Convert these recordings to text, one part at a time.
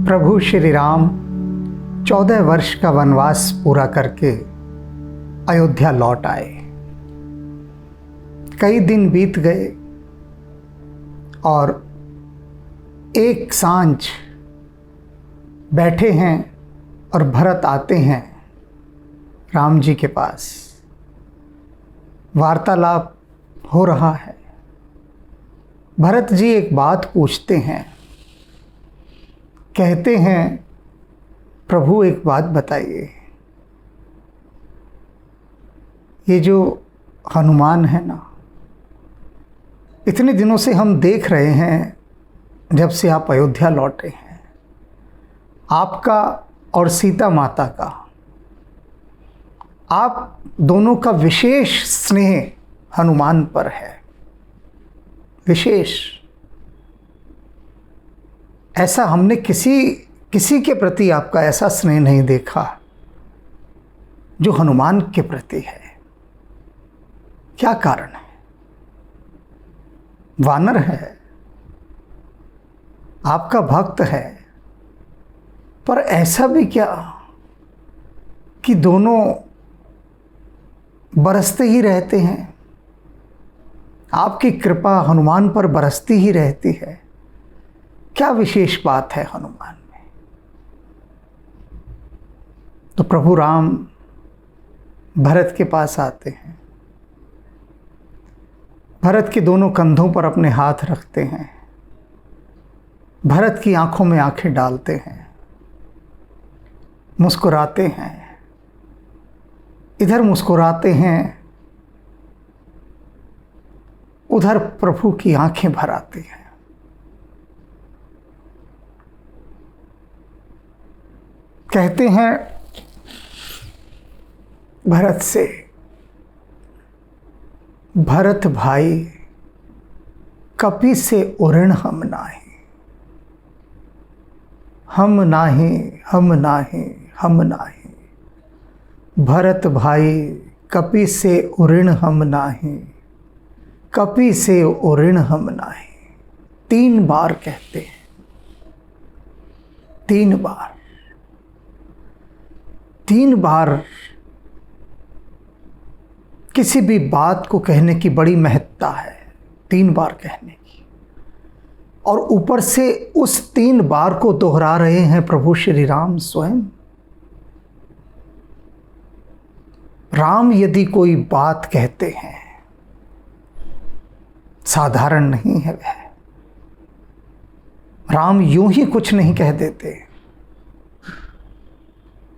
प्रभु श्री राम 14 वर्ष का वनवास पूरा करके अयोध्या लौट आए। कई दिन बीत गए और एक सांझ बैठे हैं और भरत आते हैं राम जी के पास। वार्तालाप हो रहा है। भरत जी एक बात पूछते हैं, कहते हैं प्रभु एक बात बताइए, ये जो हनुमान है ना, इतने दिनों से हम देख रहे हैं जब से आप अयोध्या लौटे हैं, आपका और सीता माता का, आप दोनों का विशेष स्नेह हनुमान पर है। विशेष ऐसा हमने किसी के प्रति आपका ऐसा स्नेह नहीं देखा जो हनुमान के प्रति है। क्या कारण है? वानर है, आपका भक्त है, पर ऐसा भी क्या कि दोनों बरसते ही रहते हैं? आपकी कृपा हनुमान पर बरसती ही रहती है। क्या विशेष बात है हनुमान में? तो प्रभु राम भरत के पास आते हैं, भरत के दोनों कंधों पर अपने हाथ रखते हैं, भरत की आंखों में आंखें डालते हैं, मुस्कुराते हैं। इधर मुस्कुराते हैं, उधर प्रभु की आंखें भर आती हैं। कहते हैं भरत से, भरत भाई कपि से उऋण हम नाही, हम नाही, हम नाही, हम नाही। भरत भाई कपि से उऋण हम नाही, कपि से उऋण हम नाही। 3 बार कहते हैं, 3 बार, 3 बार। किसी भी बात को कहने की बड़ी महत्ता है, 3 बार कहने की। और ऊपर से उस 3 बार को दोहरा रहे हैं प्रभु श्री राम स्वयं। राम यदि कोई बात कहते हैं, साधारण नहीं है वह। राम यूं ही कुछ नहीं कह देते।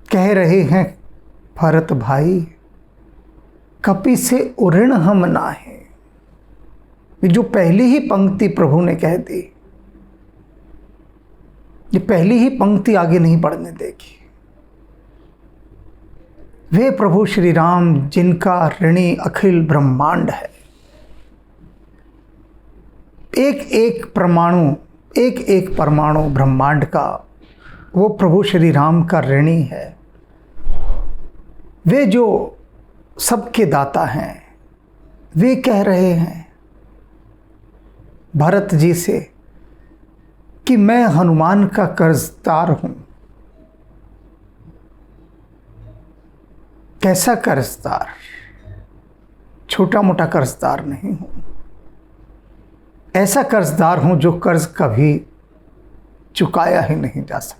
कह रहे हैं भरत भाई कपि से उऋण हम नाहि। ये जो पहली ही पंक्ति प्रभु ने कह दी, ये पहली ही पंक्ति आगे नहीं पढ़ने देगी। वे प्रभु श्री राम जिनका ऋणी अखिल ब्रह्मांड है, एक एक परमाणु ब्रह्मांड का वो प्रभु श्री राम का ऋणी है। वे जो सबके दाता हैं, वे कह रहे हैं भरत जी से कि मैं हनुमान का कर्जदार हूं। कैसा कर्जदार? छोटा मोटा कर्जदार नहीं हूं। ऐसा कर्जदार हूं जो कर्ज कभी चुकाया ही नहीं जा सकता।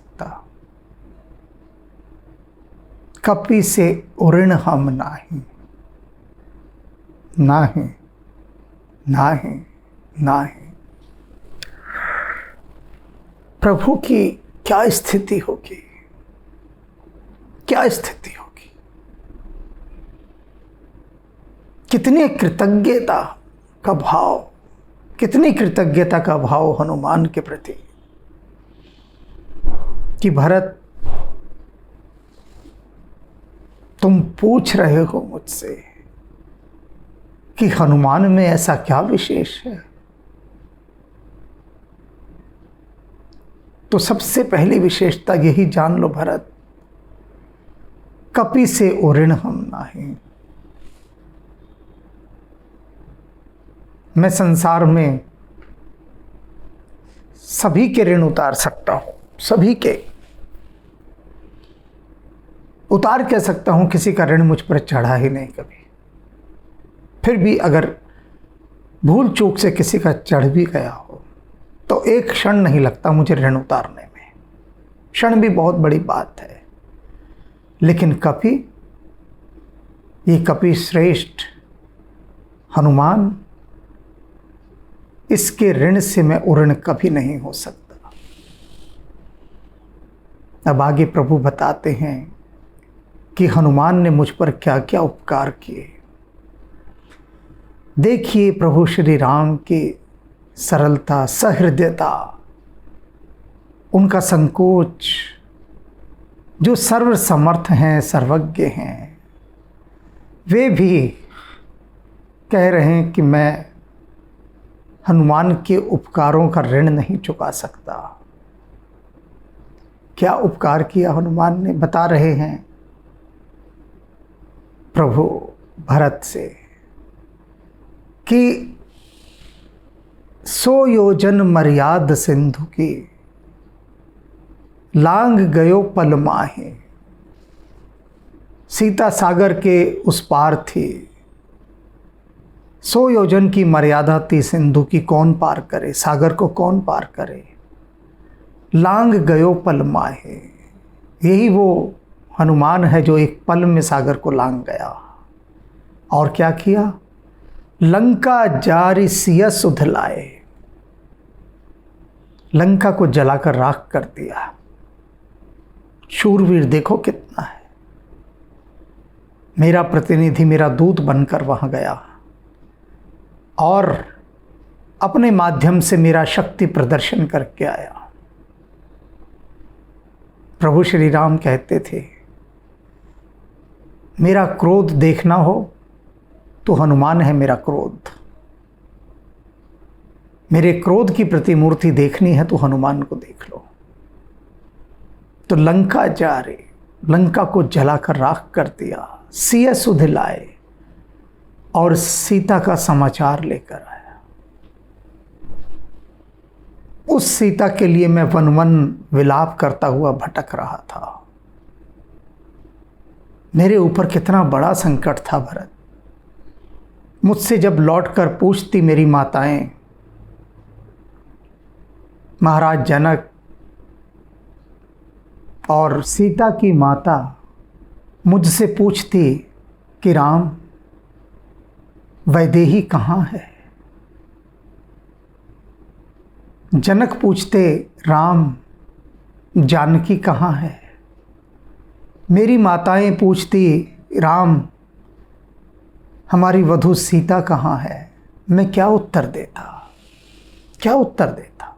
कपि से उऋण हम नाही, नाही, नाही, नाही। प्रभु की क्या स्थिति होगी, क्या स्थिति होगी? कितनी कृतज्ञता का भाव, कितनी कृतज्ञता का भाव हनुमान के प्रति कि भरत तुम पूछ रहे हो मुझसे कि हनुमान में ऐसा क्या विशेष है। तो सबसे पहली विशेषता यही जान लो भरत, कपि से उऋण हम नाही। मैं संसार में सभी के ऋण उतार सकता हूँ, सभी के उतार कह सकता हूँ, किसी का ऋण मुझ पर चढ़ा ही नहीं कभी। फिर भी अगर भूल चूक से किसी का चढ़ भी गया हो तो एक क्षण नहीं लगता मुझे ऋण उतारने में। क्षण भी बहुत बड़ी बात है, लेकिन कभी ये कपि श्रेष्ठ हनुमान, इसके ऋण से मैं उऋण कभी नहीं हो सकता। अब आगे प्रभु बताते हैं कि हनुमान ने मुझ पर क्या क्या उपकार किए। देखिए प्रभु श्री राम की सरलता, सहृदयता, उनका संकोच, जो सर्वसमर्थ हैं, सर्वज्ञ हैं, वे भी कह रहे हैं कि मैं हनुमान के उपकारों का ऋण नहीं चुका सकता। क्या उपकार किया हनुमान ने, बता रहे हैं प्रभु भरत से कि 100 योजन मर्याद सिंधु की लांग गयो पल माहे। सीता सागर के उस पार थी, 100 योजन की मर्यादा थी सिंधु की, कौन पार करे, सागर को कौन पार करे। लांग गयो पल माहे, यही वो हनुमान है जो एक पल में सागर को लांग गया। और क्या किया, लंका जारी सिया सुध लाए, लंका को जलाकर राख कर दिया। शूरवीर देखो कितना है। मेरा प्रतिनिधि, मेरा दूत बनकर वहां गया और अपने माध्यम से मेरा शक्ति प्रदर्शन करके आया। प्रभु श्री राम कहते थे, मेरा क्रोध देखना हो तो हनुमान है मेरा क्रोध, मेरे क्रोध की प्रतिमूर्ति देखनी है तो हनुमान को देख लो। तो लंका जा रे, लंका को जलाकर राख कर दिया, सिया सुध लाए और सीता का समाचार लेकर आया। उस सीता के लिए मैं वन वन विलाप करता हुआ भटक रहा था। मेरे ऊपर कितना बड़ा संकट था भरत। मुझसे जब लौटकर पूछती मेरी माताएं, महाराज जनक और सीता की माता मुझसे पूछती कि राम वैदेही कहाँ है। जनक पूछते राम जानकी कहाँ है। मेरी माताएं पूछती राम हमारी वधू सीता कहाँ है। मैं क्या उत्तर देता, क्या उत्तर देता।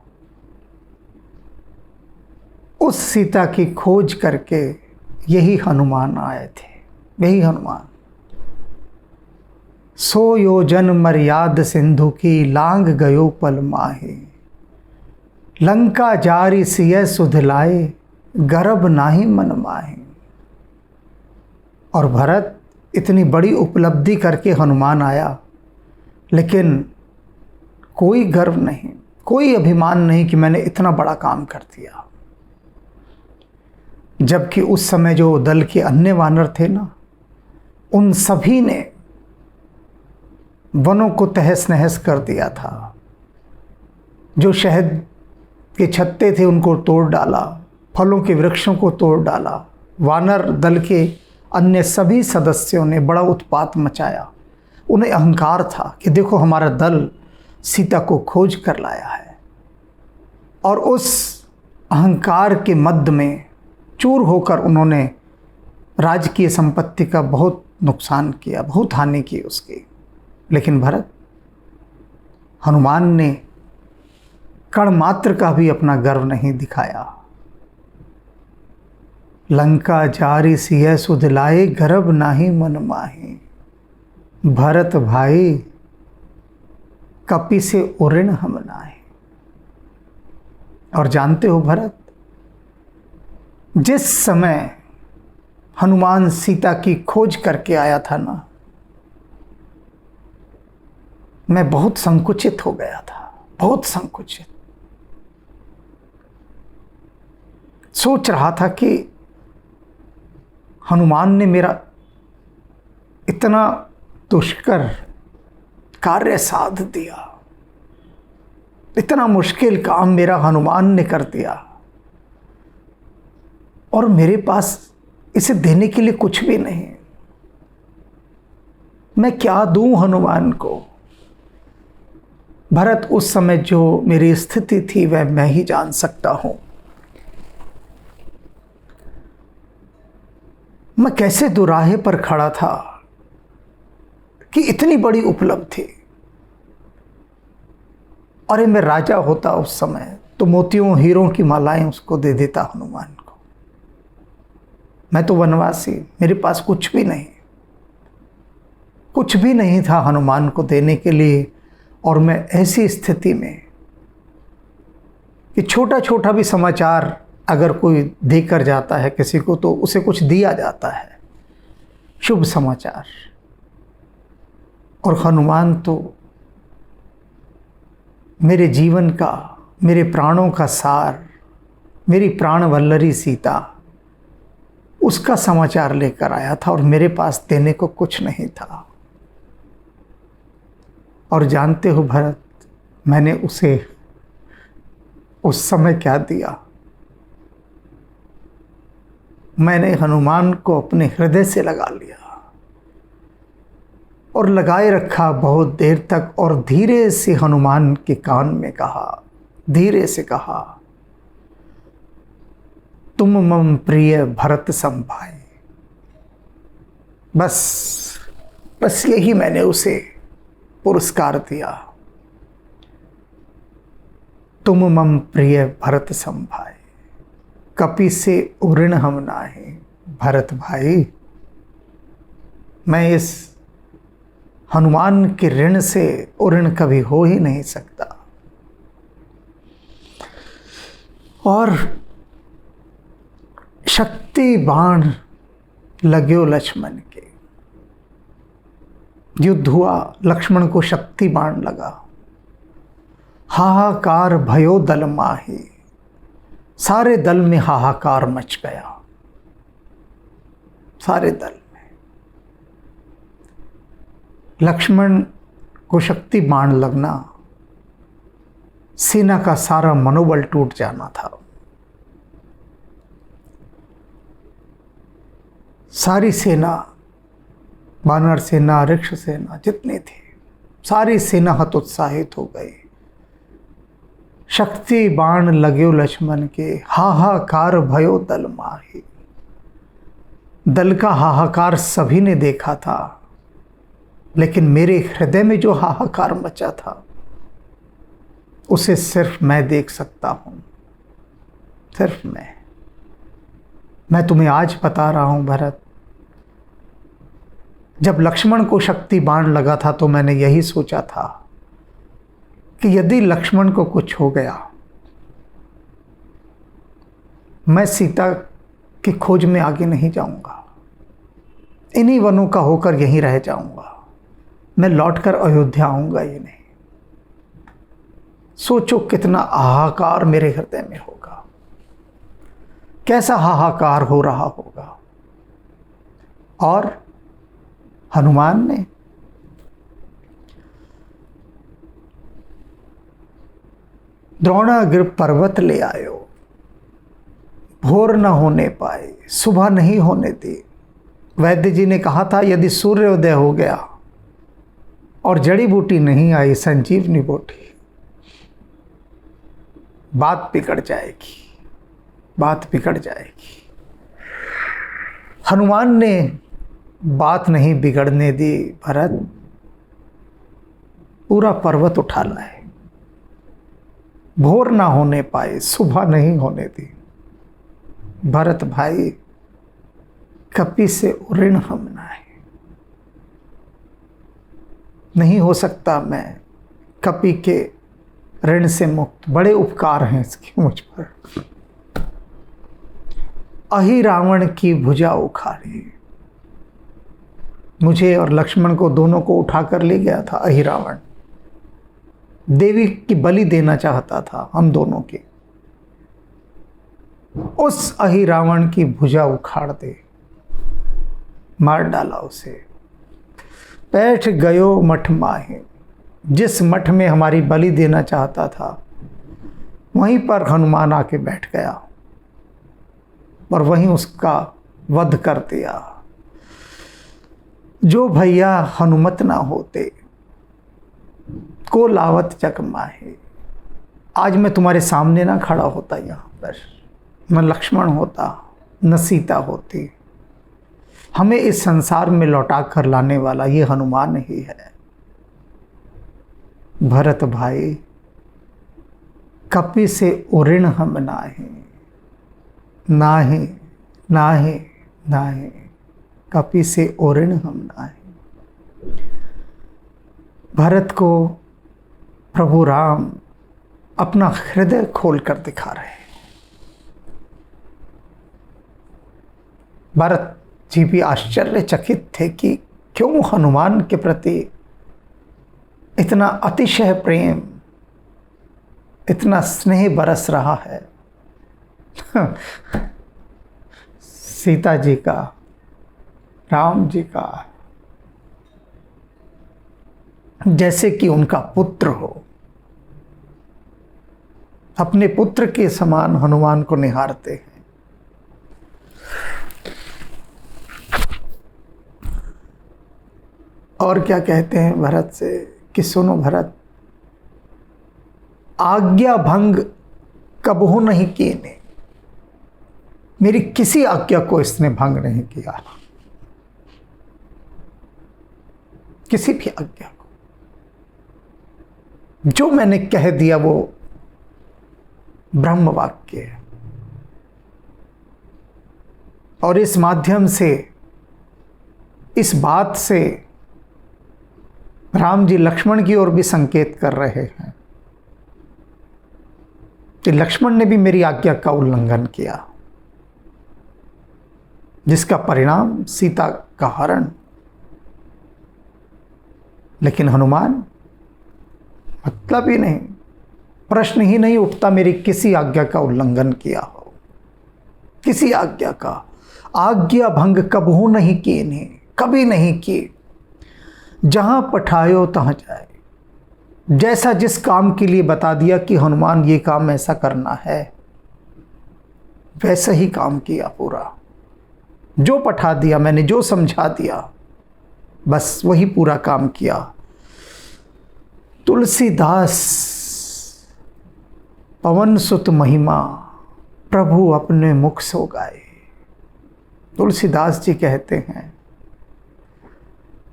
उस सीता की खोज करके यही हनुमान आए थे, यही हनुमान। 100 योजन मर्याद सिंधु की लांग गयो पल माहे। लंका जारी सिय सुध लाए गर्भ नाही मन माहे। और भरत इतनी बड़ी उपलब्धि करके हनुमान आया, लेकिन कोई गर्व नहीं, कोई अभिमान नहीं कि मैंने इतना बड़ा काम कर दिया। जबकि उस समय जो दल के अन्य वानर थे ना, उन सभी ने वनों को तहस नहस कर दिया था। जो शहद के छत्ते थे उनको तोड़ डाला, फलों के वृक्षों को तोड़ डाला। वानर दल के अन्य सभी सदस्यों ने बड़ा उत्पात मचाया। उन्हें अहंकार था कि देखो हमारा दल सीता को खोज कर लाया है। और उस अहंकार के मध्य में चूर होकर उन्होंने राजकीय संपत्ति का बहुत नुकसान किया, बहुत हानि की उसकी। लेकिन भरत, हनुमान ने कण मात्र का भी अपना गर्व नहीं दिखाया। लंका जारी सिय सुध लाए गर्भ नाही मन माहे। भरत भाई कपि से उऋण हम नाहे। और जानते हो भरत, जिस समय हनुमान सीता की खोज करके आया था ना, मैं बहुत संकुचित हो गया था, बहुत संकुचित। सोच रहा था कि हनुमान ने मेरा इतना दुष्कर कार्य साध दिया, इतना मुश्किल काम मेरा हनुमान ने कर दिया, और मेरे पास इसे देने के लिए कुछ भी नहीं। मैं क्या दूं हनुमान को? भरत, उस समय जो मेरी स्थिति थी वह मैं ही जान सकता हूं। मैं कैसे दुराहे पर खड़ा था कि इतनी बड़ी उपलब्धि। अरे मैं राजा होता उस समय तो मोतियों हीरों की मालाएं उसको दे देता हनुमान को। मैं तो वनवासी, मेरे पास कुछ भी नहीं, कुछ भी नहीं था हनुमान को देने के लिए। और मैं ऐसी स्थिति में कि छोटा छोटा भी समाचार अगर कोई देकर जाता है किसी को तो उसे कुछ दिया जाता है, शुभ समाचार। और हनुमान तो मेरे जीवन का, मेरे प्राणों का सार, मेरी प्राण वल्लरी सीता, उसका समाचार लेकर आया था और मेरे पास देने को कुछ नहीं था। और जानते हो भरत, मैंने उसे उस समय क्या दिया? मैंने हनुमान को अपने हृदय से लगा लिया और लगाए रखा बहुत देर तक, और धीरे से हनुमान के कान में कहा, धीरे से कहा, तुम मम प्रिय भरत सम भाई। बस यही मैंने उसे पुरस्कार दिया। तुम मम प्रिय भरत सम भाई, कपि से उऋण हम नाहि। भरत भाई, मैं इस हनुमान के ऋण से उऋण कभी हो ही नहीं सकता। और शक्ति बाण लग्यो लक्ष्मण के, युद्ध हुआ, लक्ष्मण को शक्ति बाण लगा। हाहाकार भयो दल माही, सारे दल में हाहाकार मच गया, सारे दल में। लक्ष्मण को शक्ति बाण लगना, सेना का सारा मनोबल टूट जाना था। सारी सेना, वानर सेना, ऋक्ष सेना जितनी थी, सारी सेना हतोत्साहित हो गई। शक्ति बाण लग्यो लक्ष्मण के, हाहाकार भयो दल माही। दल का हाहाकार सभी ने देखा था, लेकिन मेरे हृदय में जो हाहाकार मचा था उसे सिर्फ मैं देख सकता हूं, सिर्फ मैं तुम्हें आज बता रहा हूं भरत, जब लक्ष्मण को शक्ति बाण लगा था तो मैंने यही सोचा था कि यदि लक्ष्मण को कुछ हो गया, मैं सीता की खोज में आगे नहीं जाऊंगा, इन्हीं वनों का होकर यहीं रह जाऊंगा, मैं लौटकर अयोध्या आऊंगा ही नहीं। सोचो कितना हाहाकार मेरे हृदय में होगा, कैसा हाहाकार हो रहा होगा। और हनुमान ने द्रोणागिर पर्वत ले आयो, भोर न होने पाए, सुबह नहीं होने दी। वैद्य जी ने कहा था यदि सूर्योदय हो गया और जड़ी बूटी नहीं आई, संजीवनी बूटी, बात बिगड़ जाएगी, बात बिगड़ जाएगी। हनुमान ने बात नहीं बिगड़ने दी भरत, पूरा पर्वत उठा लाए, भोर ना होने पाए, सुबह नहीं होने दी। भरत भाई, कपि से उऋण हम नाहि। नहीं हो सकता मैं कपि के ऋण से मुक्त, बड़े उपकार हैं इसके मुझ पर। अहि रावण की भुजा उखाड़ी, मुझे और लक्ष्मण को दोनों को उठाकर ले गया था अहि रावण, देवी की बलि देना चाहता था हम दोनों की। उस अहि रावण की भुजा उखाड़ दे, मार डाला उसे। बैठ गयो मठ माहे, जिस मठ में हमारी बलि देना चाहता था वहीं पर हनुमान आके बैठ गया और वहीं उसका वध कर दिया। जो भैया हनुमत ना होते को लावत जग माहे। आज मैं तुम्हारे सामने ना खड़ा होता यहाँ पर, न लक्ष्मण होता न सीता होती। हमें इस संसार में लौटा कर लाने वाला ये हनुमान ही है। भरत भाई कपि से उऋण हम नाहि, नाहि नाहि नाहि, कपि से उऋण हम नाहि। भरत को प्रभु राम अपना हृदय खोल कर दिखा रहे हैं। भरत जी भी आश्चर्यचकित थे कि क्यों हनुमान के प्रति इतना अतिशय प्रेम, इतना स्नेह बरस रहा है। सीता जी का, राम जी का, जैसे कि उनका पुत्र हो। अपने पुत्र के समान हनुमान को निहारते हैं। और क्या कहते हैं भरत से कि सुनो भरत, आज्ञा भंग कबहू नहीं कीने। मेरी किसी आज्ञा को इसने भंग नहीं किया, किसी भी आज्ञा को। जो मैंने कह दिया वो ब्रह्म वाक्य है। और इस माध्यम से, इस बात से राम जी लक्ष्मण की ओर भी संकेत कर रहे हैं कि लक्ष्मण ने भी मेरी आज्ञा का उल्लंघन किया, जिसका परिणाम सीता का हरण। लेकिन हनुमान मतलब ही नहीं, प्रश्न ही नहीं उठता मेरी किसी आज्ञा का उल्लंघन किया हो, किसी आज्ञा का। आज्ञा भंग कबहू नहीं की, इन्हें कभी नहीं की। जहां पठायो तहां जाए। जैसा जिस काम के लिए बता दिया कि हनुमान ये काम ऐसा करना है, वैसा ही काम किया पूरा। जो पठा दिया मैंने, जो समझा दिया, बस वही पूरा काम किया। तुलसीदास पवन सुत महिमा प्रभु अपने मुख सो गाए। तुलसीदास जी कहते हैं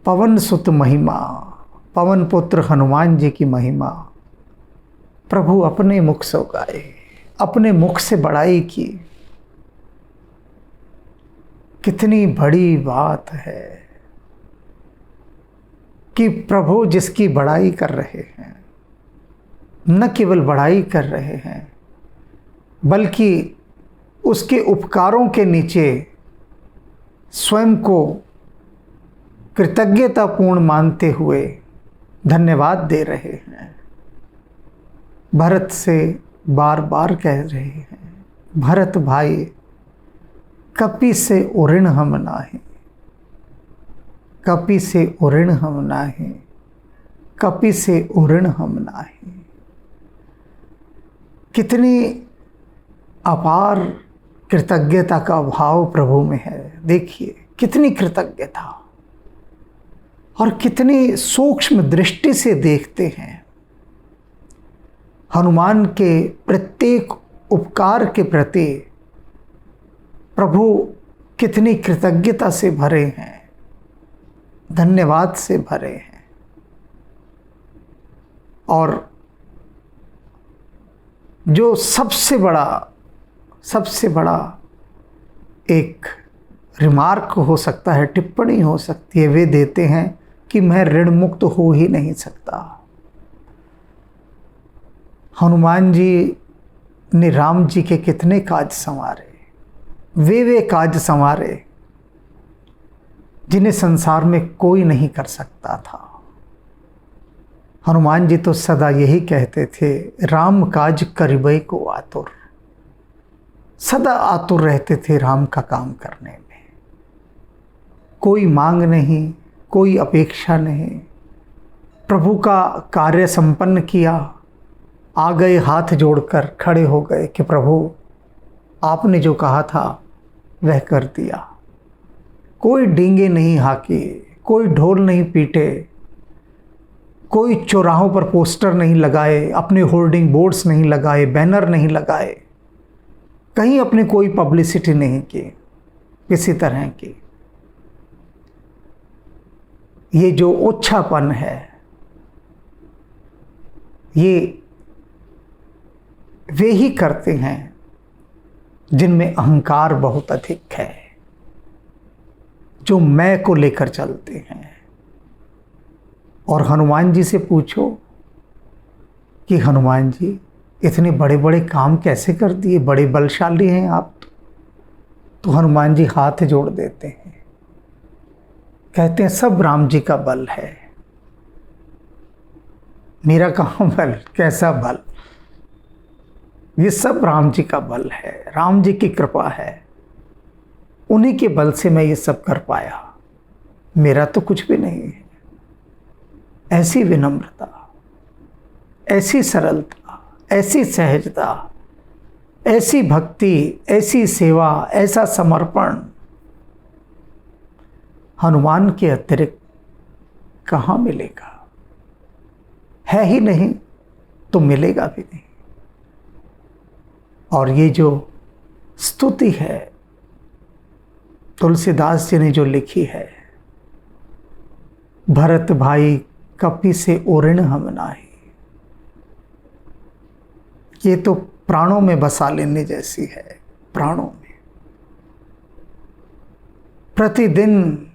पवन सुत महिमा, पवन पुत्र हनुमान जी की महिमा प्रभु अपने मुख से गाए, अपने मुख से बड़ाई की। कितनी बड़ी बात है कि प्रभु जिसकी बड़ाई कर रहे हैं, न केवल बड़ाई कर रहे हैं बल्कि उसके उपकारों के नीचे स्वयं को कृतज्ञतापूर्ण मानते हुए धन्यवाद दे रहे हैं। भरत से बार बार कह रहे हैं, भरत भाई कपि से उऋण हम नाहि, कपि से उऋण हम नाहि, कपि से उऋण हम नाहि। कितनी अपार कृतज्ञता का भाव प्रभु में है। देखिए कितनी कृतज्ञता, और कितनी सूक्ष्म दृष्टि से देखते हैं। हनुमान के प्रत्येक उपकार के प्रति प्रभु कितनी कृतज्ञता से भरे हैं, धन्यवाद से भरे हैं। और जो सबसे बड़ा एक रिमार्क हो सकता है, टिप्पणी हो सकती है, वे देते हैं कि मैं ऋण मुक्त हो ही नहीं सकता। हनुमान जी ने राम जी के कितने काज संवारे, वे काज संवारे जिन्हें संसार में कोई नहीं कर सकता था। हनुमान जी तो सदा यही कहते थे, राम काज करिबै को आतुर। सदा आतुर रहते थे राम का काम करने में। कोई मांग नहीं, कोई अपेक्षा नहीं, प्रभु का कार्य संपन्न किया, आ गए हाथ जोड़कर खड़े हो गए कि प्रभु आपने जो कहा था वह कर दिया। कोई डींगे नहीं हाके, कोई ढोल नहीं पीटे, कोई चौराहों पर पोस्टर नहीं लगाए, अपने होर्डिंग बोर्ड्स नहीं लगाए, बैनर नहीं लगाए, कहीं अपनी कोई पब्लिसिटी नहीं की किसी तरह की। ये जो ओछापन है, ये वे ही करते हैं जिनमें अहंकार बहुत अधिक है, जो मैं को लेकर चलते हैं। और हनुमान जी से पूछो कि हनुमान जी इतने बड़े बड़े काम कैसे कर दिए, बड़े बलशाली हैं आप तो हनुमान जी हाथ जोड़ देते हैं, कहते हैं सब राम जी का बल है, मेरा कहाँ बल, कैसा बल, ये सब राम जी का बल है, राम जी की कृपा है, उन्हीं के बल से मैं ये सब कर पाया, मेरा तो कुछ भी नहीं है। ऐसी विनम्रता, ऐसी सरलता, ऐसी सहजता, ऐसी भक्ति, ऐसी सेवा, ऐसा समर्पण हनुमान के अतिरिक्त कहाँ मिलेगा? है ही नहीं तो मिलेगा भी नहीं। और ये जो स्तुति है तुलसीदास जी ने जो लिखी है, भरत भाई कपि से ओरिण हम नाही, ये तो प्राणों में बसा लेने जैसी है। प्राणों में प्रतिदिन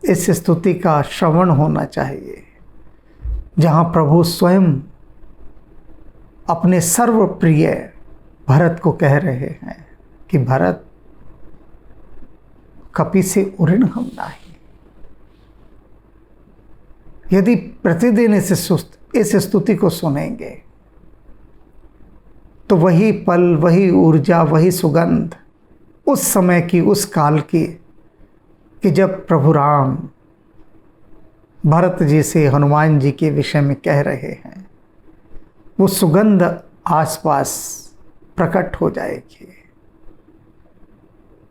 इस स्तुति का श्रवण होना चाहिए, जहाँ प्रभु स्वयं अपने सर्वप्रिय भरत को कह रहे हैं कि भरत कपि से ओरिण हम नाही। यदि प्रतिदिन इस स्तुति को सुनेंगे तो वही पल, वही ऊर्जा, वही सुगंध उस समय की, उस काल की, कि जब प्रभु राम भरत जी से हनुमान जी के विषय में कह रहे हैं, वो सुगंध आसपास प्रकट हो जाएगी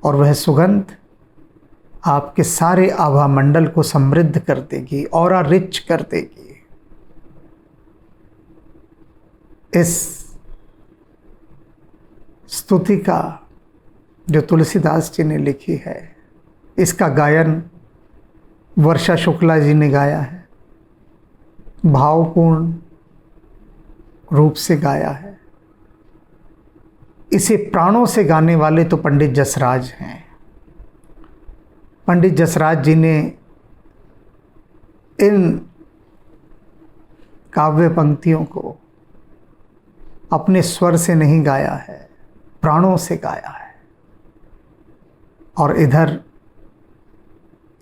और वह सुगंध आपके सारे आभा मंडल को समृद्ध कर देगी, ऑरा रिच कर देगी। इस स्तुति का जो तुलसीदास जी ने लिखी है, इसका गायन वर्षा शुक्ला जी ने गाया है, भावपूर्ण रूप से गाया है। इसे प्राणों से गाने वाले तो पंडित जसराज हैं। पंडित जसराज जी ने इन काव्य पंक्तियों को अपने स्वर से नहीं गाया है, प्राणों से गाया है। और इधर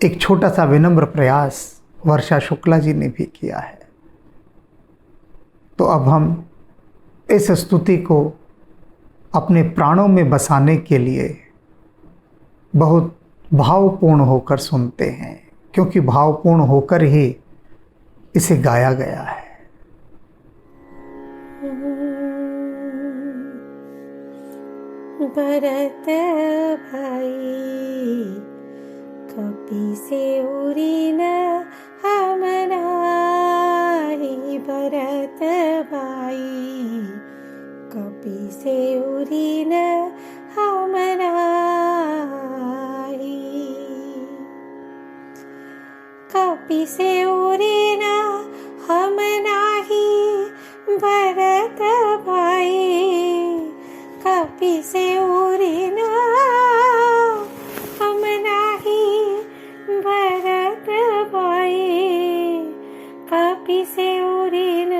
एक छोटा सा विनम्र प्रयास वर्षा शुक्ला जी ने भी किया है। तो अब हम इस स्तुति को अपने प्राणों में बसाने के लिए बहुत भावपूर्ण होकर सुनते हैं, क्योंकि भावपूर्ण होकर ही इसे गाया गया है। भरत भाई कपि से ओरिण हम नाही, भरत भाई कपि से ओरिण हम नाही, कपि से ओरिण हम नाही, भरत भाई कपि से ओरिण हम नाही, भरत भाई कपि से ओरिण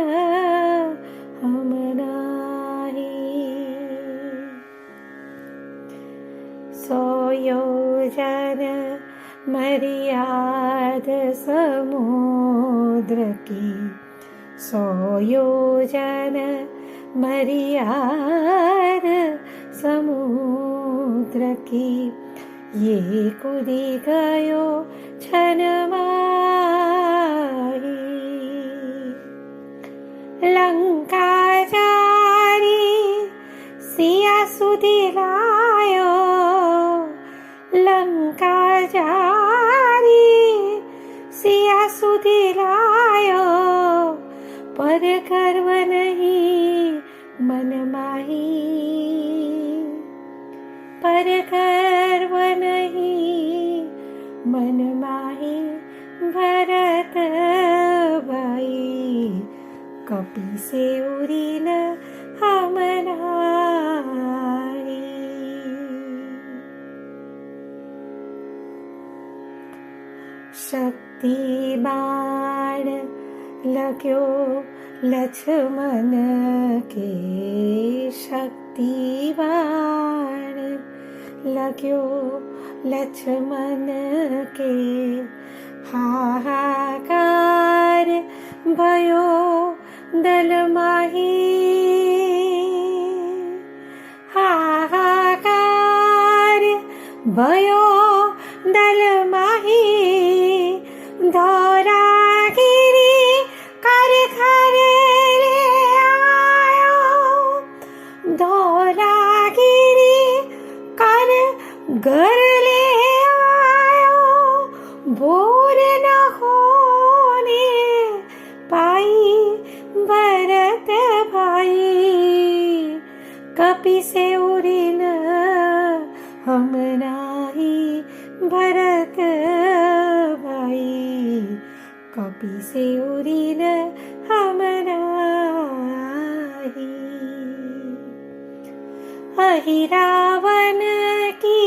हम नाही। सौ योजन मर्याद समुद्र की, सौ योजन मर्याद समुद्र की ये कूदी गयो छनमाही लंका जारी सिया સુધી લાયો લંકા જારી સિયા સુધી લાયો પર ગર્વ નહીં मन माही पर गर्व नहीं मन माही भरत भाई कपि से उरीन हम नाही शक्ति बाण लग्यो लक्ष्मण के शक्तिवाण लग्यो लक्ष्मण के हाहाकार भयो दल माही हाहाकार भयो दल माही धौरा घर ले आयो भोर न होने पाई भरत भाई कपि से उरीन हम नाही भरत भाई कपि से उरीन हम नाही अहि रावण की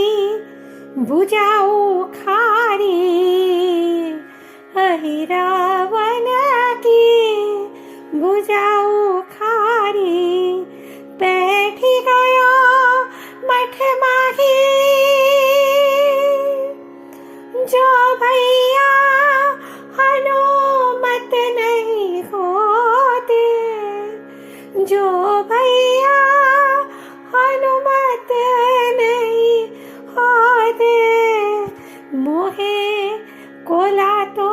भुजाओ खारी अहि रावण की भुजाओ खारी बैठी गयो मठ माही जो भैया हनुमत नहीं होते जो भैया हनुमत नहीं होते मोहे कोला तो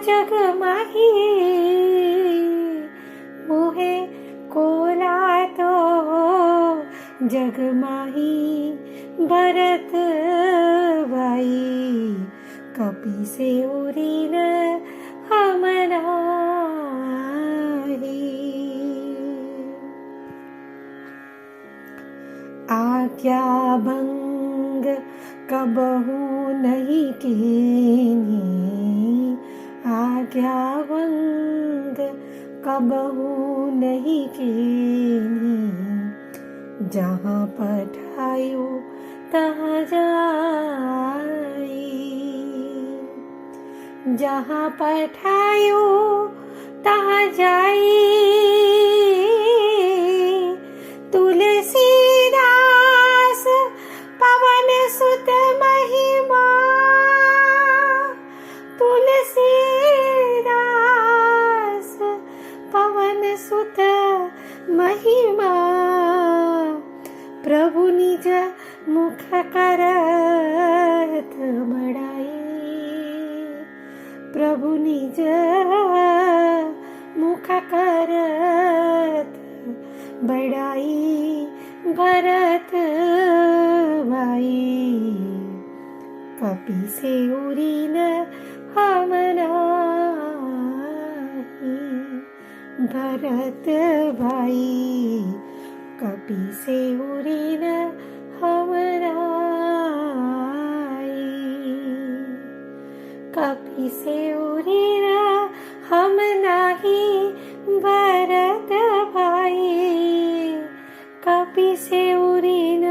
जग माही मोहे कोला तो जग माही भरत भाई कपि से उरीन हम नाही आज्ञा भंग कबहू नहीं कीनी आज्ञा भंग कबहू नहीं कीनी जहाँ पठायो तहाँ जाई जहाँ पठायो तहाँ जाई तुलसीदास पवन सुत महिमा तुलसीदास पवन सुत महिमा प्रभु निज मुख करत बड़ाई प्रभु निज मुख करत बड़ाई भरत भाई कपि से उरीन हम नाही भरत भाई कपि से उरीन हम नाही कपि से उरीन हम नाही भरत भाई कपि से उरीन